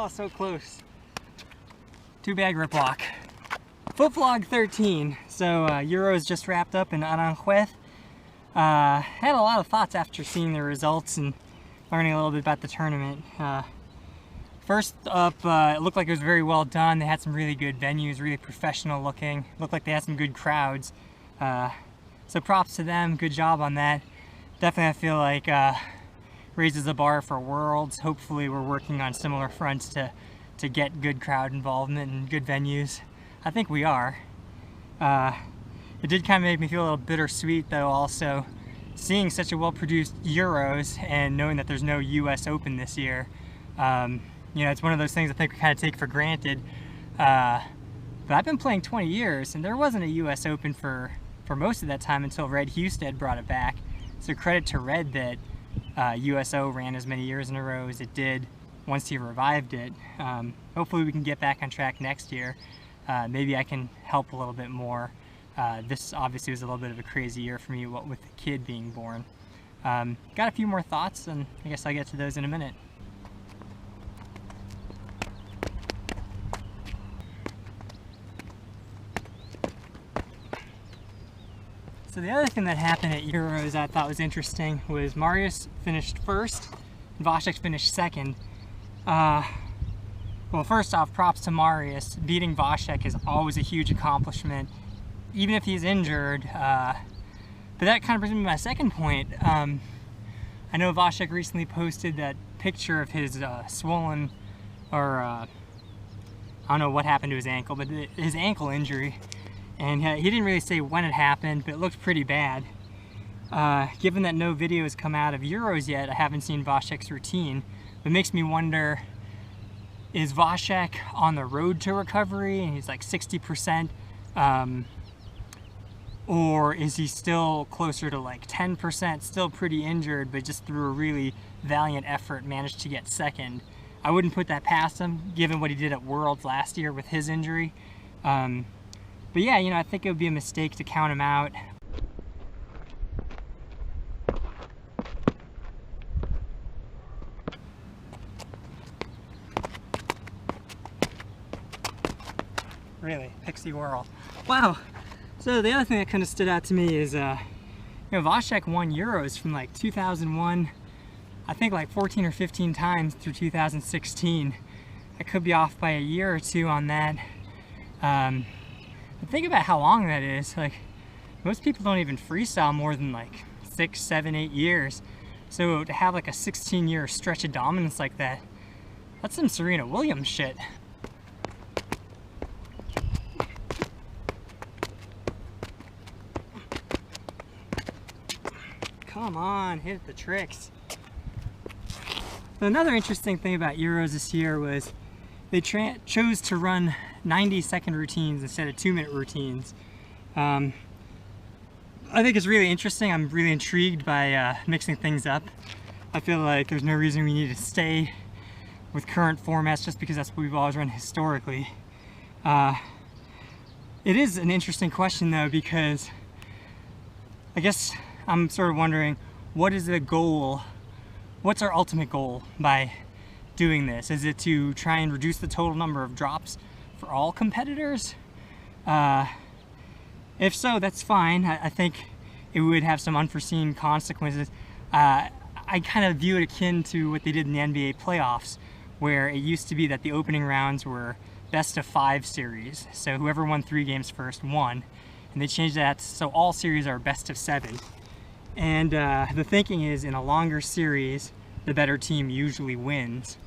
Oh, so close. Too bad grip lock. FootVlog 13. So Euros just wrapped up in Aranjuez. Had a lot of thoughts after seeing the results and learning a little bit about the tournament. First up, it looked like it was very well done. They had some really good venues, really professional looking. Looked like they had some good crowds. So props to them, good job on that. Definitely I feel like raises the bar for Worlds. Hopefully we're working on similar fronts to get good crowd involvement and good venues. I think we are. It did kind of make me feel a little bittersweet though also, seeing such a well-produced Euros and knowing that there's no US Open this year. You know, it's one of those things I think we kind of take for granted. But I've been playing 20 years and there wasn't a US Open for most of that time until Red Husted brought it back. So credit to Red that USO ran as many years in a row as it did once he revived it. Hopefully we can get back on track next year. Maybe I can help a little bit more. This obviously was a little bit of a crazy year for me, what with the kid being born. Got a few more thoughts and I guess I'll get to those in a minute. So the other thing that happened at Euros I thought was interesting was Marius finished first and Vasek finished second. Well, first off, props to Marius. Beating Vasek is always a huge accomplishment, even if he's injured. But that kind of brings me to my second point. I know Vasek recently posted that picture of his swollen, or I don't know what happened to his ankle, but his ankle injury. And he didn't really say when it happened, but it looked pretty bad. Given that no video has come out of Euros yet, I haven't seen Vasek's routine. It makes me wonder, is Vasek on the road to recovery and he's like 60%? Or is he still closer to like 10%, still pretty injured, but just through a really valiant effort managed to get second? I wouldn't put that past him, given what he did at Worlds last year with his injury. But yeah, you know, I think it would be a mistake to count him out. Really, pixie whirl. Wow. So the other thing that kind of stood out to me is, you know, Vasek won Euros from like 2001, I think like 14 or 15 times through 2016. I could be off by a year or two on that. But think about how long that is. Like, most people don't even freestyle more than like 6, 7, 8 years. So to have like a 16-year stretch of dominance like that, that's some Serena Williams shit. Come on, hit the tricks. So another interesting thing about Euros this year was they chose to run 90-second routines instead of 2-minute routines. I think it's really interesting. I'm really intrigued by mixing things up. I feel like there's no reason we need to stay with current formats just because that's what we've always run historically. It is an interesting question though, because I guess I'm sort of wondering, what is the goal? What's our ultimate goal by doing this? Is it to try and reduce the total number of drops for all competitors? If so, that's fine. I think it would have some unforeseen consequences. I kind of view it akin to what they did in the NBA playoffs, where it used to be that the opening rounds were best of 5 series. So whoever won 3 games first won. And they changed that so all series are best of 7. And the thinking is, in a longer series, the better team usually wins.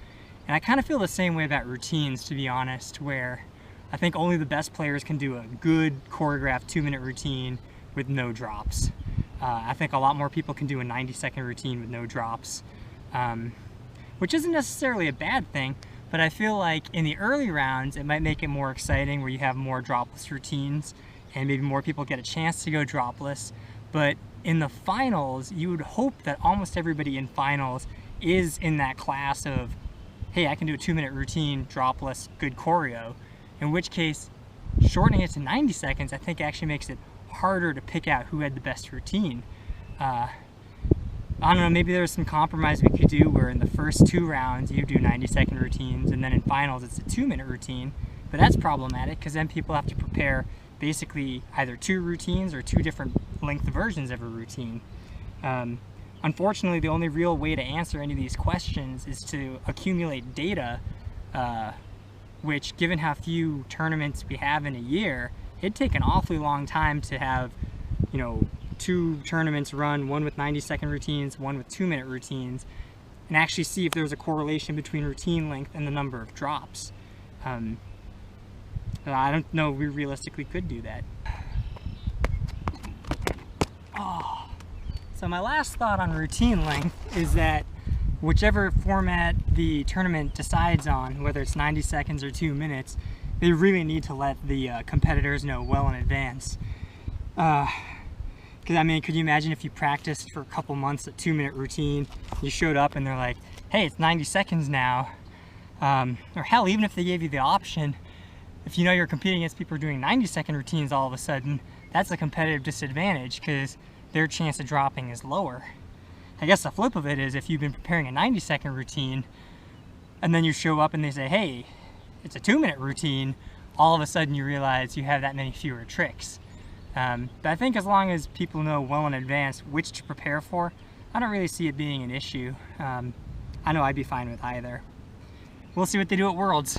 And I kind of feel the same way about routines, to be honest, where I think only the best players can do a good choreographed 2-minute routine with no drops. I think a lot more people can do a 90-second routine with no drops, which isn't necessarily a bad thing, but I feel like in the early rounds it might make it more exciting where you have more dropless routines and maybe more people get a chance to go dropless. But in the finals, you would hope that almost everybody in finals is in that class of, hey, I can do a 2-minute routine, dropless, good choreo. In which case, shortening it to 90 seconds, I think actually makes it harder to pick out who had the best routine. I don't know, maybe there's some compromise we could do where in the first 2 rounds you do 90-second routines, and then in finals it's a 2-minute routine. But that's problematic because then people have to prepare basically either 2 routines or 2 different length versions of a routine. Unfortunately, the only real way to answer any of these questions is to accumulate data, which, given how few tournaments we have in a year, it'd take an awfully long time to have, 2 tournaments run, one with 90-second routines, one with 2-minute routines, and actually see if there's a correlation between routine length and the number of drops. I don't know if we realistically could do that. So my last thought on routine length is that whichever format the tournament decides on, whether it's 90 seconds or 2 minutes, they really need to let the competitors know well in advance. Because I mean, could you imagine if you practiced for a couple months a 2-minute routine, you showed up and they're like, hey, it's 90 seconds now. Or hell, even if they gave you the option, if you know you're competing against people doing 90-second routines all of a sudden, that's a competitive disadvantage because their chance of dropping is lower. I guess the flip of it is if you've been preparing a 90-second routine and then you show up and they say, hey, it's a 2-minute routine, all of a sudden you realize you have that many fewer tricks. But I think as long as people know well in advance which to prepare for, I don't really see it being an issue. I know I'd be fine with either. We'll see what they do at Worlds.